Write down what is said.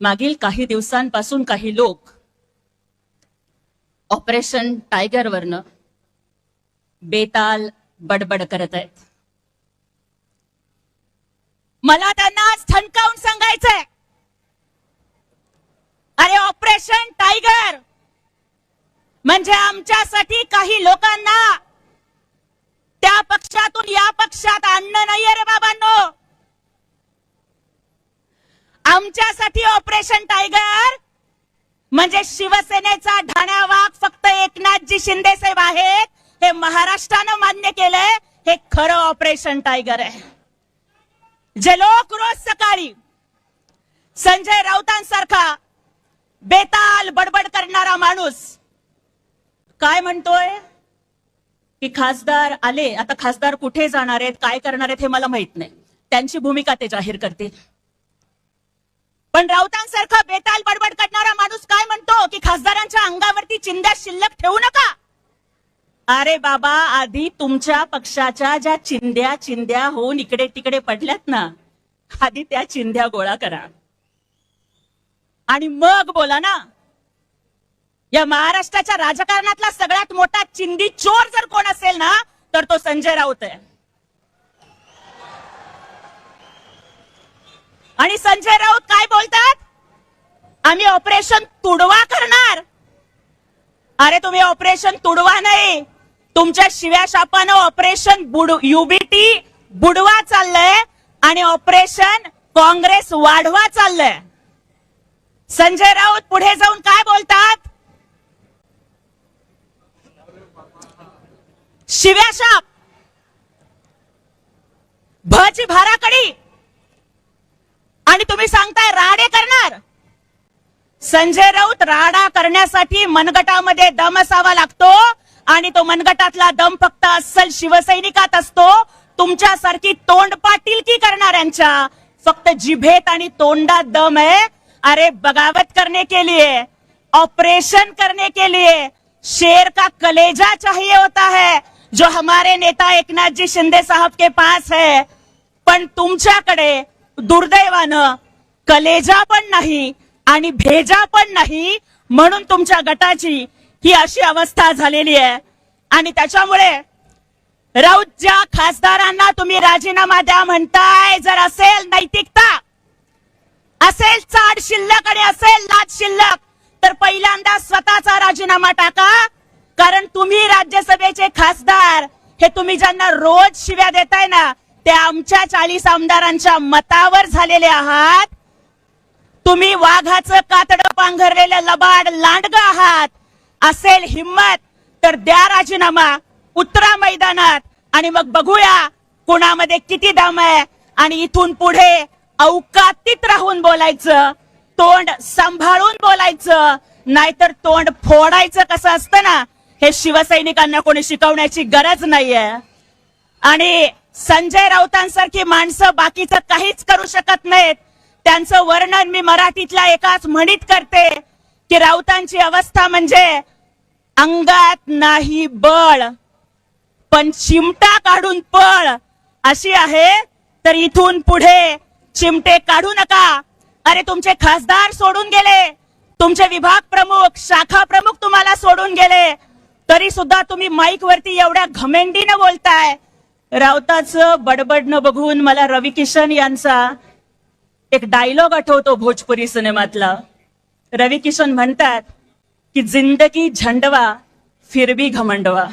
मागील काही दिवसांपासून काही लोक ऑपरेशन टायगर वरनं बेताल बडबड करत आहेत. मला त्यांना आज ठणकावून सांगायचंय, अरे ऑपरेशन टायगर म्हणजे आमच्यासाठी काही लोकांना त्या पक्षातून या पक्षात आणणं नाहीये रे बाबांनो. आमच्यासाठी ऑपरेशन टायगर म्हणजे शिवसेनेचा ढाण्या वाघ फक्त एकनाथजी शिंदे साहेब आहेत हे महाराष्ट्रानं मान्य केलंय. हे खरं ऑपरेशन टायगर आहे. जे लोक रोज सकाळी संजय राऊतांसारखा बेताल बडबड करणारा माणूस काय म्हणतोय की खासदार आले, आता खासदार कुठे जाणार आहेत, काय करणार आहेत हे मला माहित नाही, त्यांची भूमिका ते जाहीर करतील. पण राऊतांसारखा बेताल बडबड करणारा माणूस काय म्हणतो की खासदारांच्या अंगावरती चिंध्या शिल्लक ठेवू नका. अरे बाबा, आधी तुमच्या पक्षाच्या ज्या चिंध्या होऊन इकडे तिकडे पडल्यात ना, आधी त्या चिंध्या गोळा करा आणि मग बोला ना. या महाराष्ट्राच्या राजकारणातला सगळ्यात मोठा चिंदी चोर जर कोण असेल ना तर तो संजय राऊत आहे. आणि संजय राऊत काय बोलतात, आम्ही ऑपरेशन तुडवा करणार. अरे तुम्ही ऑपरेशन तुडवा नाही, तुमच्या शिव्या शापानं ऑपरेशन युबीटी बुडवा चाललंय आणि ऑपरेशन काँग्रेस वाढवा चाललंय. संजय राऊत पुढे जाऊन काय बोलतात, शिव्या शाप, भची भाराकडी आणि तुम्ही सांगताय राडे करणार. संजय राऊत, राडा करण्यासाठी मनगटामध्ये दम असावा लागतो आणि तो मनगटातला दम फक्त अस्सल शिवसैनिकात असतो. तुमच्यासारखी तोंडपाटीलकी करणाऱ्यांच्या फक्त जिभेत आणि तोंडात दम है. अरे बगावत करने के लिए, ऑपरेशन करने के लिए शेर का कलेजा चाहिए होता है, जो हमारे नेता एकनाथ जी शिंदे साहब के पास है. पण तुमच्याकडे दुर्दैवानं कलेजा पण नाही आणि भेजा पण नाही, म्हणून तुमच्या गटाची ही अशी अवस्था झालेली आहे. आणि त्याच्यामुळे राऊत, ज्या खासदारांना तुम्ही राजीनामा द्या म्हणताय, जर असेल नैतिकता, असेल चाड शिल्लक आणि असेल लाज शिल्लक, तर पहिल्यांदा स्वतःचा राजीनामा टाका. कारण तुम्ही राज्यसभेचे खासदार हे तुम्ही ज्यांना रोज शिव्या देताय ना, ते आमच्या 40 आमदारांच्या मतावर झालेले आहात. तुम्ही वाघाचं कातडं पांघरलेलं लबाड लांडगं आहात. असेल हिम्मत तर द्या राजीनामा, उतरा मैदानात आणि मग बघूया कुणामध्ये किती दम आहे. आणि इथून पुढे औकातीत राहून बोलायचं, तोंड सांभाळून बोलायचं, नाहीतर तोंड फोडायचं कसं असतं ना, हे शिवसैनिकांना कोणी शिकवण्याची गरज नाहीये. आणि संजय राऊतांसारखी माणसं बाकीचं काहीच करू शकत नाहीत. त्यांचं वर्णन मी मराठीतल्या एकाच म्हणीत करते की राऊतांची अवस्था म्हणजे अंगात नाही बळ पण चिमटा काढून पळ अशी आहे. तर इथून पुढे चिमटे काढू नका. अरे तुमचे खासदार सोडून गेले, तुमचे विभाग प्रमुख, शाखा प्रमुख तुम्हाला सोडून गेले, तरी सुद्धा तुम्ही माईक वरती एवढ्या घमेंडीनं बोलताय. राऊताचं बडबडणं बघून मला रवी किशन यांचा एक डायलॉग आठवतो भोजपुरी सिनेमातला. रवी किशन म्हणतात की जिंदगी झंडवा फिर भी घमंडवा.